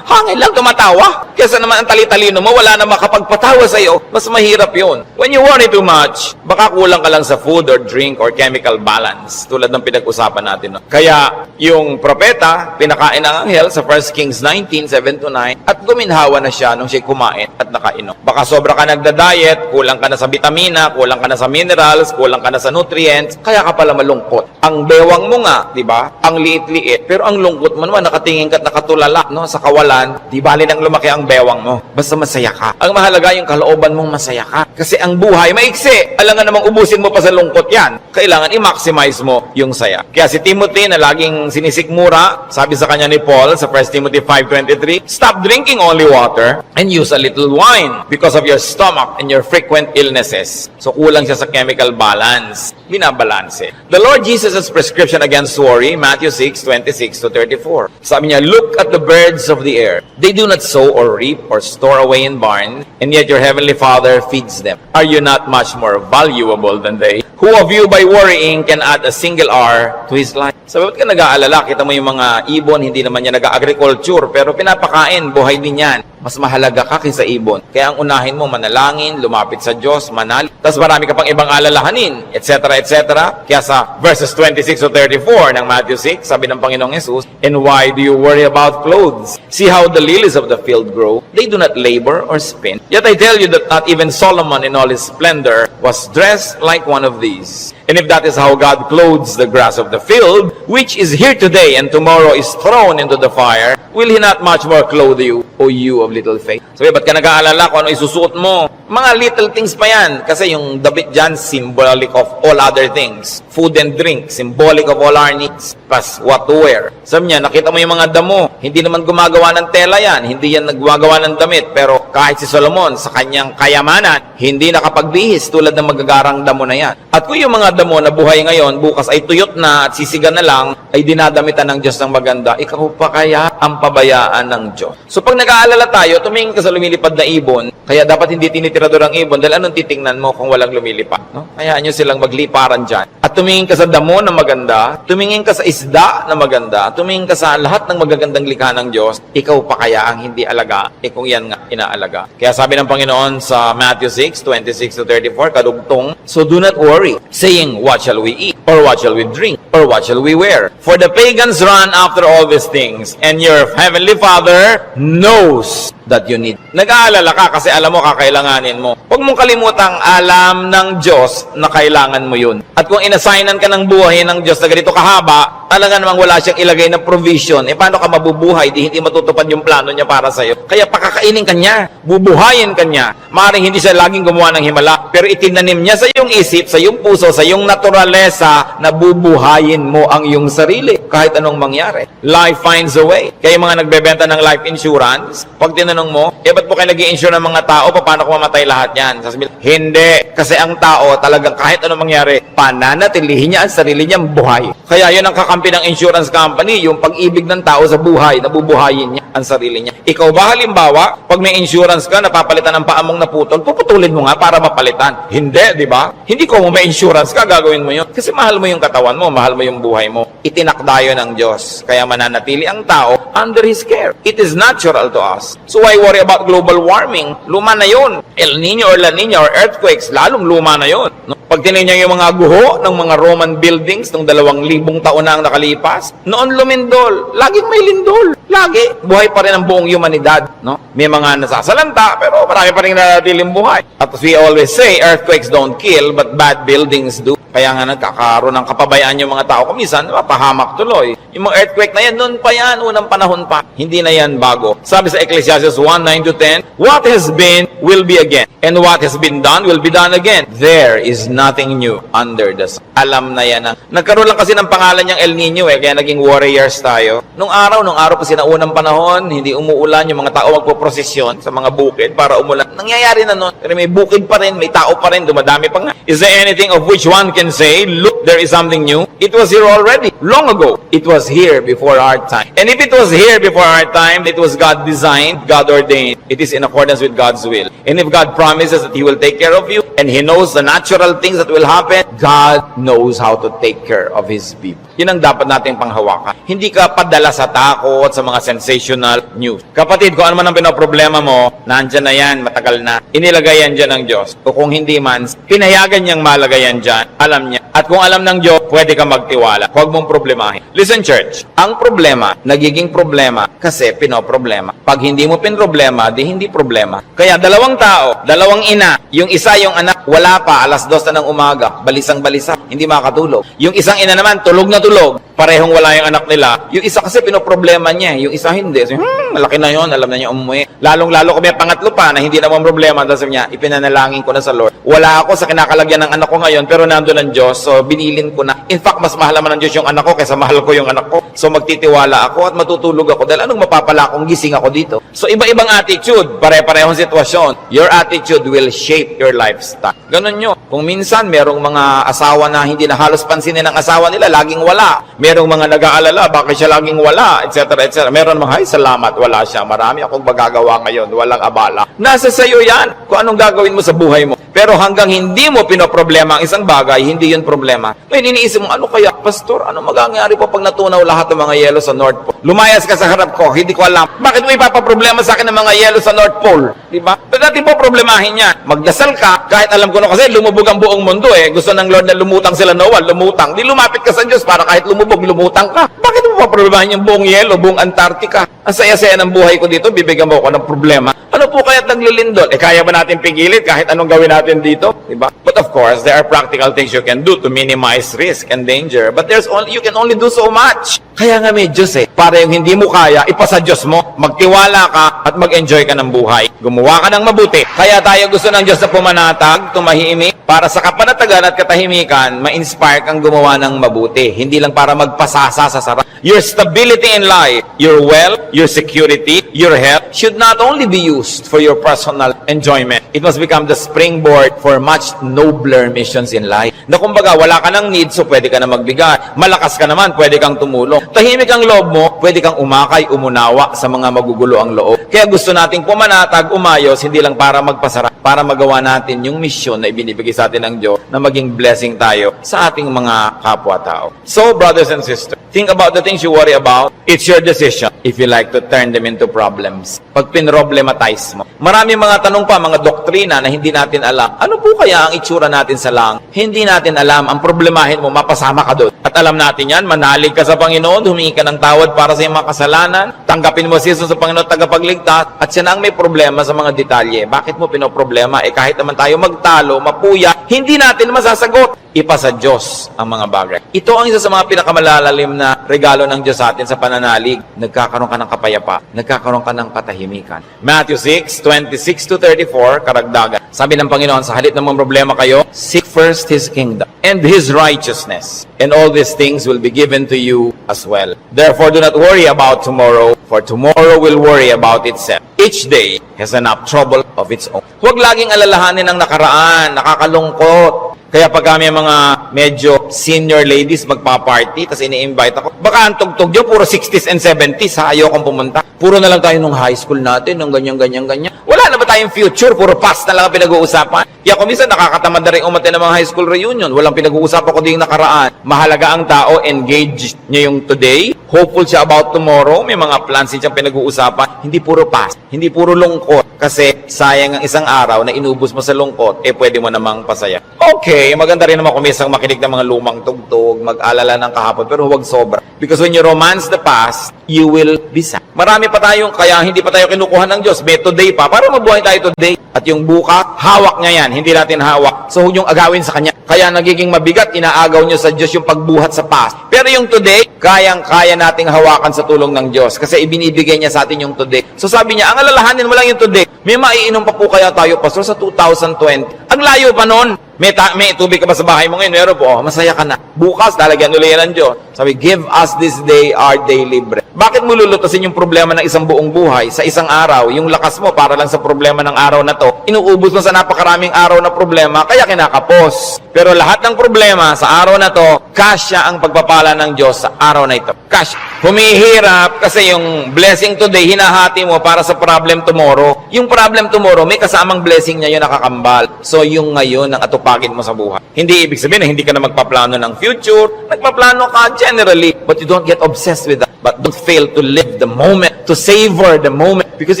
Hangin lang, tumatawa. Kesa naman ang tali-talino mo, wala na makapagpatawa sa'yo. Mas mahirap yun. When you worry too much, baka kulang ka lang sa food or drink or chemical balance. Tulad ng pinag-usapan natin. No? Kaya, yung propeta, pinakain ng anghel sa 1 Kings 19:7-9 at guminhawa na siya nung siya kumain at nakainom. Baka sobra ka nagda-diet, kulang ka na sa vitamina, kulang ka na sa minerals, kulang ka na sa nutrients, kaya ka pala malungkot. Ang bewang mo nga, di ba? Ang liit-liit, pero ang lungkot mo naman, nakatingin ka at nakatulala, no? Sa kawalan, di bali nang lumaki ang bewang mo. Basta masaya ka. Ang mahalaga yung kalooban mong masaya ka. Kasi ang buhay maiksi. Alam nga namang ubusin mo pa sa lungkot yan. Kailangan i-maximize mo yung saya. Kaya si Timothy na laging sinisikmura, sabi sa kanya ni Paul sa 1 Timothy 5:23, stop drinking only water and use a little wine because of your stomach and your frequent illnesses. So kulang siya sa chemical balance. Binabalanse. The Lord Jesus' prescription against worry, Matthew 6:26-34. Sabi niya, look at the birds of the air. They do not sow or reap or store away in barns, and yet your heavenly Father feeds them. Are you not much more valuable than they? Who of you by worrying can add a single hour to his life? Sabi, ba't ka nag-aalala? Kita mo yung mga ibon, hindi naman yan nag-agriculture, pero pinapakain, buhay din yan. Mas mahalaga ka kaysa ibon. Kaya ang unahin mo, manalangin, lumapit sa Diyos, manal. Tapos marami ka pang ibang alalahanin, etc., etc. Kaya sa verses 26-34 ng Matthew 6, sabi ng Panginoong Jesus, and why do you worry about clothes? See how the lilies of the field grow. They do not labor or spin. Yet I tell you that not even Solomon in all his splendor was dressed like one of these. And if that is how God clothes the grass of the field, which is here today and tomorrow is thrown into the fire, will He not much more clothe you, O you of little faith? Sabi, ba't ka nag-aalala kung ano isusuot mo? Mga little things pa yan. Kasi yung damit dyan, symbolic of all other things. Food and drink, symbolic of all our needs. Plus, what to wear. Sabi niya, nakita mo yung mga damo. Hindi naman gumagawa ng tela yan. Hindi yan naggagawa ng damit. Pero kahit si Solomon, sa kanyang kayamanan, hindi nakapagbihis tulad ng magagarang damo na yan. At kung yung mga damo na buhay ngayon, bukas ay tuyot na at sisigan na lang, ay dinadamitan ng Diyos ng maganda, ikaw pa kaya ang papabayaan ng Diyos. So pag nag-aalala tayo, tumingin ka sa lumilipad na ibon, kaya dapat hindi tinitirador ang ibon dahil anong titingnan mo kung walang lumilipad? No? Hayaan nyo silang magliparan dyan. At tumingin ka sa damo na maganda, tumingin ka sa isda na maganda, tumingin ka sa lahat ng magagandang likha ng Diyos, ikaw pa kaya ang hindi alaga, kung yan nga inaalaga. Kaya sabi ng Panginoon sa Matthew 6:26-34, kadugtong, so do not worry, saying, what shall we eat? Or what shall we drink? Or what shall we wear? For the pagans run after all these things, and your heavenly Father knows that you need. Nag-aalala ka kasi alam mo kakailanganin mo. Huwag mong kalimutang alam ng Diyos na kailangan mo yun. At kung inassignan ka ng buhay ng Diyos na ganito kahaba, talaga namang wala siyang ilagay na provision, paano ka mabubuhay? Hindi matutupad yung plano niya para sa'yo. Kaya pakakainin ka niya, bubuhayin ka niya. Maaaring hindi siya laging gumawa ng himala, pero itinanim niya sa iyong isip, sa iyong puso, sa iyong naturalesa na bubuhayin mo ang iyong sarili kahit anong mangyari. Life finds a way. Kaya yung mga nagbebenta ng life insurance, pag tinanong mo, ba't po kayo nag-i-insure ng mga tao? Paano kung mamatay lahat yan? Sasabihin, hindi. Kasi ang tao talagang kahit anong mangyari, pananatilihin niya ang sarili niyang buhay. Kaya yun ang kakampi ng insurance company, yung pag-ibig ng tao sa buhay, nabubuhayin niya ang sarili niya. Ikaw ba halimbawa, pag may insurance ka, napapalitan ng paamong naputol, puputulin mo nga para mapalitan. Hindi, di ba? Hindi ko may insurance ka, gagawin mo yun. Kasi mahal mo yung katawan mo, mahal mo yung buhay mo. Itinakda yun ng Diyos. Kaya mananatili ang tao under His care. It is natural to us. So why worry about global warming? Luma na yun. El Nino or La Nina or earthquakes, lalong luma na yun. No? Pag tinignan yung mga guho ng mga Roman buildings ng 2,000 taon na ang nakalipas, noon lumindol. Laging may lindol. Lagi. Buhay pa rin ang buong humanidad. No? May mga nasasalanta, pero marami pa rin nanatiling buhay. At as we always say, earthquakes don't kill, but bad buildings do. Kaya nga nagkakaroon ng kapabayaan yung mga tao. Kumisan, mapahamak tuloy. Yung mga earthquake na yan, noon pa yan, unang panahon pa. Hindi na yan bago. Sabi sa Ecclesiastes 1:9-10, what has been, will be again. And what has been done, will be done again. There is nothing new under the sun. Alam na yan. Nagkaroon lang kasi ng pangalan niyang El Nino kaya naging warriors tayo. Nung araw pa sinaunang panahon, hindi umuulan, yung mga tao magpoprosesyon sa mga bukid para umulan. Nangyayari na noon. Pero may bukid pa rin, may tao pa rin, dumadami pa nga. Is there anything of which one can say, look, there is something new? It was here already, long ago. It was here before our time. And if it was here before our time, it was God designed, God ordained. It is in accordance with God's will. And if God promises that He will take care of you, and He knows the natural things that will happen, God knows how to take care of His people. Yun ang dapat nating panghawakan. Hindi ka padala sa takot, sa mga sensational news. Kapatid, kung ano man ang pinoproblema mo, nandyan na yan, matagal na. Inilagay yan dyan ng Diyos. O kung hindi man, pinayagan niyang malagay yan dyan. Alam niya. At kung alam ng Diyos, pwede ka magtiwala. Huwag mong problemahin. Listen, church. Ang problema, nagiging problema kasi pinoproblema. Pag hindi mo pinroblema, di hindi problema. Kaya dalawang tao, dalawang ina, yung isa yung anak, wala pa, alas 2 na ng umaga, balisang-balisa, hindi makatulog. Yung isang ina naman, tulog na tulog, parehong wala yung anak nila. Yung isa kasi pinoproblema niya, yung isa hindi. So, malaki na yon, alam na niya umuwi. Lalong-lalo kung may pangatlo pa na hindi naman problema, tapos niya, ipinanalangin ko na sa Lord. Wala ako sa kinakalagyan ng anak ko ngayon, pero nandun ang Diyos, so binilin ko na. In fact, mas mahal naman ng Diyos yung anak ko kaysa mahal ko yung anak ko. So magtitiwala ako at matutulog ako dahil anong mapapala kung gising ako dito? So iba-ibang attitude, pare-parehong sitwasyon. Your attitude will shape your lifestyle. Ganun nyo. Kung minsan merong mga asawa na hindi na halos pansinin ng asawa nila, laging wala. Merong mga nag-aalala, bakit siya laging wala, etc. etc. Meron mga, ay salamat, wala siya. Marami akong magagawa ngayon, walang abala. Nasa sayo yan kung anong gagawin mo sa buhay mo. Pero hanggang hindi mo pinoproblema ang isang bagay, hindi yun problema. Ngayon, iniisip mo, ano kaya, Pastor, ano magagangyari po pag natunaw lahat ng mga yelo sa North Pole? Lumayas ka sa harap ko, hindi ko alam. Bakit mo ipapaproblema sa akin ng mga yelo sa North Pole? Diba? Pero dati po problemahin yan. Magdasal ka, kahit alam ko na kasi lumubog ang buong mundo eh. Gusto ng Lord na lumutang sila Noah, lumutang. Di lumapit ka sa Diyos para kahit lumubog, lumutang ka. Bakit mo paproblemahin yung buong yelo, buong Antarctica? Ang saya-saya ng buhay ko dito, bibigyan mo ako ng problema. Ano po kaya't naglilindol? Kaya ba natin pigilit kahit anong gawin natin dito? Diba? But of course, there are practical things you can do to minimize risk and danger. But you can only do so much. Kaya nga may Diyos eh. Para yung hindi mo kaya, ipasa Diyos mo. Magtiwala ka at mag-enjoy ka ng buhay. Gumawa ka ng mabuti. Kaya tayo gusto ng Diyos na pumanatag, tumahimik, para sa kapanatagan at katahimikan, ma-inspire kang gumawa ng mabuti. Hindi lang para magpasasa sa sarap. Your stability in life, your wealth, your security, your health should not only be used for your personal enjoyment. It must become the springboard for much nobler missions in life. Na kumbaga, wala ka ng need, so pwede ka na magbigay. Malakas ka naman, pwede kang tumulong. Tahimik ang loob mo, pwede kang umakay, umunawa sa mga magugulo ang loob. Kaya gusto nating pumanatag, umayos, hindi lang para magpasarap, para magawa natin yung misyon na ibinibigay sa atin ng Diyos na maging blessing tayo sa ating mga kapwa-tao. So, brothers and sisters, think about the things you worry about. It's your decision if you like to turn them into problems. Pag pinroblematize mo. Marami mga tanong pa, mga doktrina na hindi natin alam. Ano po kaya ang itsura natin sa langit? Hindi natin alam. Ang problemahin mo, mapasama ka doon. At alam natin yan, manalig ka sa Panginoon, humingi ka ng tawad para sa iyong mga kasalanan, tanggapin mo si Jesus sa Panginoon tagapagligtas, at siya na ang may problema sa mga detalye. Bakit mo pinoproblema? Kahit naman tayo magtalo, mapuya, hindi natin masasagot. Ipa sa Diyos ang mga bagay. Ito ang isa sa mga pinakamalalalim na regalo ng Diyos sa atin sa pananalig. Nagkakaroon ka ng kapayapa. Nagkakaroon ka ng katahimikan. Matthew 6:26-34, karagdagan. Sabi ng Panginoon, sa halip ng mga problema kayo, seek first His kingdom and His righteousness, and all these things will be given to you as well. Therefore, do not worry about tomorrow, for tomorrow will worry about itself. Each day has enough trouble of its own. Huwag laging alalahanin ang nakaraan, nakakalungkot. Kaya pag kami mga medyo senior ladies magpa-party, tapos ini-invite ako, baka ang tugtog nyo, puro 60s and 70s, ha? Ayokong pumunta. Puro na lang tayo nung high school natin, nung ganyan. Wala na ba tayong future? Puro past na lang ang pinag-uusapan. Kaya kung minsan nakakatamad na rin umatin ng mga high school reunion, walang pinag-uusapan ko din nakaraan. Mahalaga ang tao, engage niya yung today, hopeful siya about tomorrow, may mga plans siyang pinag-uusapan, hindi puro past, hindi puro lungkot. Kasi sayang ang isang araw na inubos mo sa lungkot, pwede mo namang pasaya. Okay, maganda rin naman kung minsan makinig ng mga lumang tugtog, mag-alala ng kahapon, pero huwag sobra. Because when you romance the past, you will be sad. Marami pa tayong, kaya hindi pa tayo kinukuha ng Diyos, may today pa, para mabuhay tayo today. At yung bukas, hawak niya yan, hindi natin hawak. So huwag yung agawin sa Kanya. Kaya nagiging mabigat, inaagaw niyo sa Diyos yung pagbuhat sa past. Pero yung today, kayang-kaya nating hawakan sa tulong ng Diyos. Kasi ibinibigay niya sa atin yung today. So sabi niya, ang alalahanin mo lang yung today. May maiinom pa po kaya tayo, Pastor, sa 2020. Ang layo pa noon. May tubig ka ba sa bahay mo ngayon? Meron po. Masaya ka na. Bukas, lalagyan ulit yan ng Diyos. Sabi, give us this day our daily bread. Bakit mo lulutasin yung problema ng isang buong buhay sa isang araw? Yung lakas mo para lang sa problema ng araw na to, inuubos mo sa napakaraming araw na problema, kaya kinakapos. Pero lahat ng problema sa araw na to, kasya ang pagpapala ng Diyos sa araw na ito. Kasya. Humihirap kasi yung blessing today, hinahati mo para sa problem tomorrow. Yung problem tomorrow, may kasamang blessing niya yung nakakambal. So yung ngayon ang atupagin mo sa buhay. Hindi ibig sabihin na hindi ka na magpaplano ng future. Nagpaplano ka generally, but you don't get obsessed with that. But don't fail to live the moment, to savor the moment, because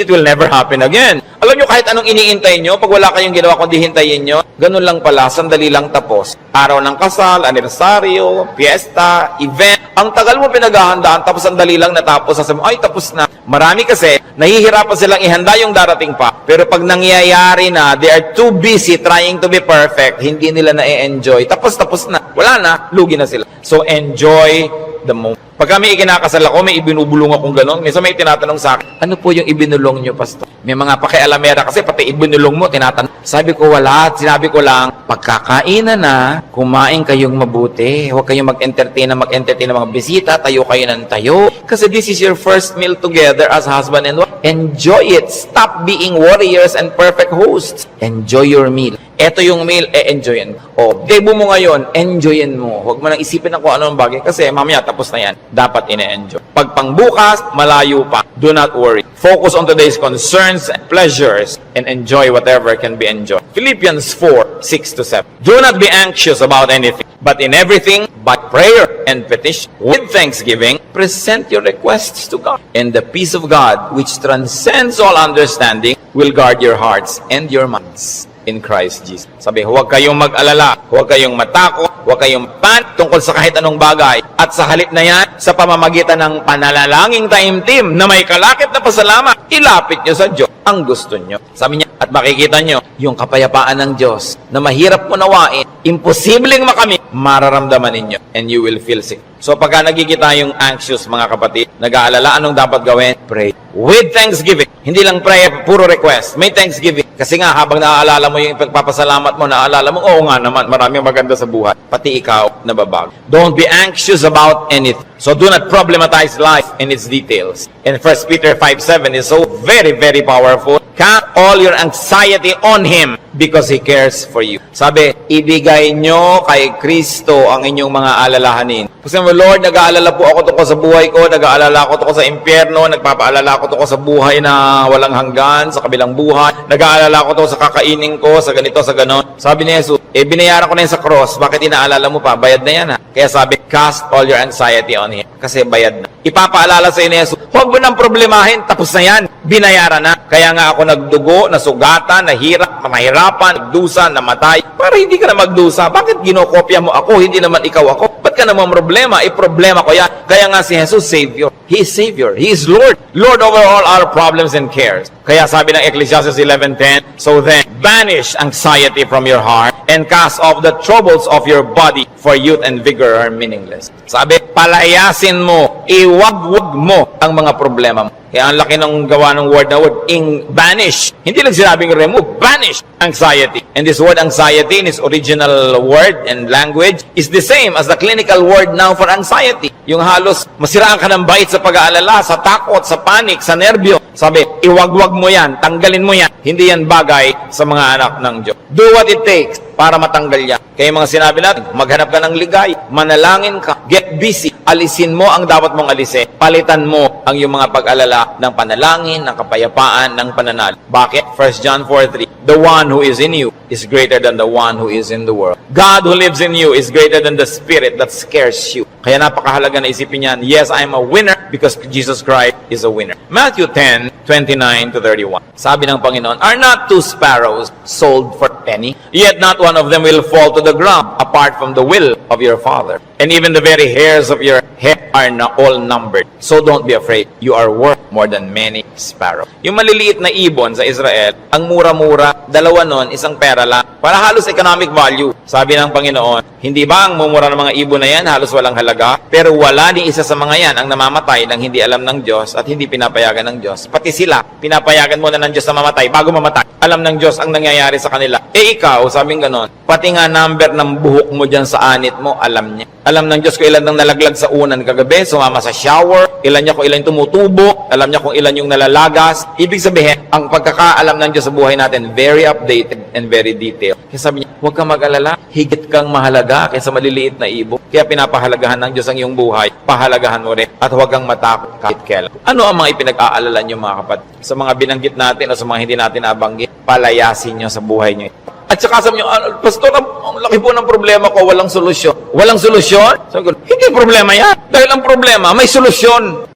it will never happen again. Alam nyo, kahit anong iniintay nyo, pag wala kayong ginawa kundi hintayin nyo, ganun lang pala, sandali lang tapos. Araw ng kasal, anibersaryo, fiesta, event, ang tagal mo pinaghahandaan, tapos sandali lang natapos, sasabi mo, ay tapos na. Marami kasi, nahihirapan silang ihanda yung darating pa, pero pag nangyayari na, they are too busy trying to be perfect, hindi nila na-enjoy, tapos na, wala na, lugi na sila. So enjoy the moment. Pag kami ikinakasal ako, may ibinubulong akong gano'n. Minsan may tinatanong sa akin, ano po yung ibinulong nyo, Pastor? May mga pakialamera kasi pati ibinulong mo, tinatanong. Sabi ko, wala. Sinabi ko lang, pagkakainan na, kumain kayong mabuti. Huwag kayong mag-entertain ng mga bisita. Tayo kayo ng tayo. Kasi this is your first meal together as husband and wife. Enjoy it. Stop being warriors and perfect hosts. Enjoy your meal. Ito yung meal, enjoyin mo. O, debo mo ngayon, enjoyin mo. Huwag mo nang isipin na kung anong bagay kasi mamaya tapos na yan. Dapat ine-enjoy. Pag pangbukas, malayo pa. Do not worry. Focus on today's concerns and pleasures and enjoy whatever can be enjoyed. Philippians 4:6-7. Do not be anxious about anything, but in everything, by prayer and petition, with thanksgiving, present your requests to God. And the peace of God, which transcends all understanding, will guard your hearts and your minds in Christ Jesus. Sabi, huwag kayong mag-alala, huwag kayong matakot, huwag kayong tungkol sa kahit anong bagay. At sa halip na yan, sa pamamagitan ng panalalangin taimtim na may kalakip na pasalamat, ilapit nyo sa Diyos ang gusto nyo. Sabi niya, at makikita nyo yung kapayapaan ng Diyos na mahirap unawain, imposibleng makamit, mararamdaman ninyo and you will feel sick. So pagka nagkikita yung anxious mga kapatid, nag-aalala anong dapat gawin? Pray. With thanksgiving. Hindi lang pray, puro request. May thanksgiving. Kasi nga, habang naaalala mo yung pagpapasalamat mo, naaalala mo, oo nga naman, maraming maganda sa buhay. Pati ikaw, nababago. Don't be anxious about anything. So do not problematize life in its details. And 1 Peter 5:7 is so very, very powerful. Cast all your anxiety on Him because He cares for you. Sabi, ibigay nyo kay Kristo ang inyong mga alalahanin. Kasi mo, Lord, nag-aalala po ako tungkol sa buhay ko, nag-aalala ako tungkol sa impyerno, nagpapaalala ako tungkol sa buhay na walang hanggan, sa kabilang buhay, nag-aalala ako tungkol sa kakainin ko, sa ganito, sa ganon. Sabi ni Jesus, binayaran ko na yun sa cross, bakit inaalala mo pa? Bayad na yan ha. Kaya sabi, cast all your anxiety on Him. Kasi bayad na. Ipapaalala sa ni Jesus, huwag mo nang problemahin, tapos na yan, binayaran na. Kaya nga ako nagdugo, nasugatan, nahirap, mahirapan, nagdusa, namatay, para hindi ka na magdusa. Bakit ginokopya mo ako, hindi naman ikaw ako? Ba't ka naman problema? Problema ko yan. Kaya nga si Jesus, Savior. He is Savior. He is Lord. Lord over all our problems and cares. Kaya sabi ng Ecclesiastes 11:10, so then, banish anxiety from your heart and cast off the troubles of your body, for youth and vigor are meaningless. Sabi, palayasin mo, iwag-wag mo ang mga problema mo. Kaya ang laki ng gawa ng word na word, banish. Hindi lang sinabing remove, banish anxiety. And this word anxiety in its original word and language is the same as the clinical word now for anxiety. Yung halos masiraan ka ng bait sa pag-aalala, sa takot, sa panic, sa nerbyo. Sabi, iwag-wag mo yan, tanggalin mo yan. Hindi yan bagay sa mga anak ng Diyos. Do what it takes para matanggal yan. Kaya mga sinabi natin, maghanap ka ng ligay, manalangin ka, get busy, alisin mo ang dapat mong alisin, palitan mo ang iyong mga pag-alala ng panalangin, ng kapayapaan, ng pananal. Bakit? 1 John 4:3, the one who is in you is greater than the one who is in the world. God who lives in you is greater than the spirit that scares you. Kaya napakahalaga na isipin yan, yes, I am a winner because Jesus Christ is a winner. Matthew 10:29-31. Sabi ng Panginoon, are not two sparrows sold for a penny? Yet not one of them will fall to the ground apart from the will of your Father. And even the very hairs of your head are all numbered. So don't be afraid. You are worth more than many sparrows. Yung maliliit na ibon sa Israel, ang mura-mura, dalawa nun, isang pera lang. Para halos economic value. Sabi ng Panginoon, hindi ba ang mumura ng mga ibon na yan halos walang halaga? Pero wala ni isa sa mga yan ang namamatay nang hindi alam ng Diyos at hindi pinapayagan ng Diyos. Pati sila, pinapayagan muna ng Diyos na mamatay bago mamatay. Alam ng Diyos ang nangyayari sa kanila. Ikaw, sabing ganon, pati nga number ng buhok mo dyan sa anit mo, alam niya. Alam ng Diyos kung ilan nang nalaglag sa unan kagabi, sumama sa shower, ilan niya kung ilan tumutubo, alam niya kung ilan yung nalalagas. Ibig sabihin, ang pagkakaalam ng Diyos sa buhay natin, very updated and very detailed. Kaya sabi niya, huwag kang mag-alala, higit kang mahalaga kaysa maliliit na ibon. Kaya pinapahalagahan ng Diyos ang iyong buhay, pahalagahan mo rin, at huwag kang matakot kahit kailan. Ano ang mga ipinag-aalalan niyo mga kapatid? Sa mga binanggit natin o sa mga hindi natin nabanggit, palayasin niyo sa buhay niyo. At saka sabi niyo, Pastor, ang laki po ng problema ko, walang solusyon. Walang solusyon? Sabi ko, hindi problema yan. Dahil ang problema, may solusyon.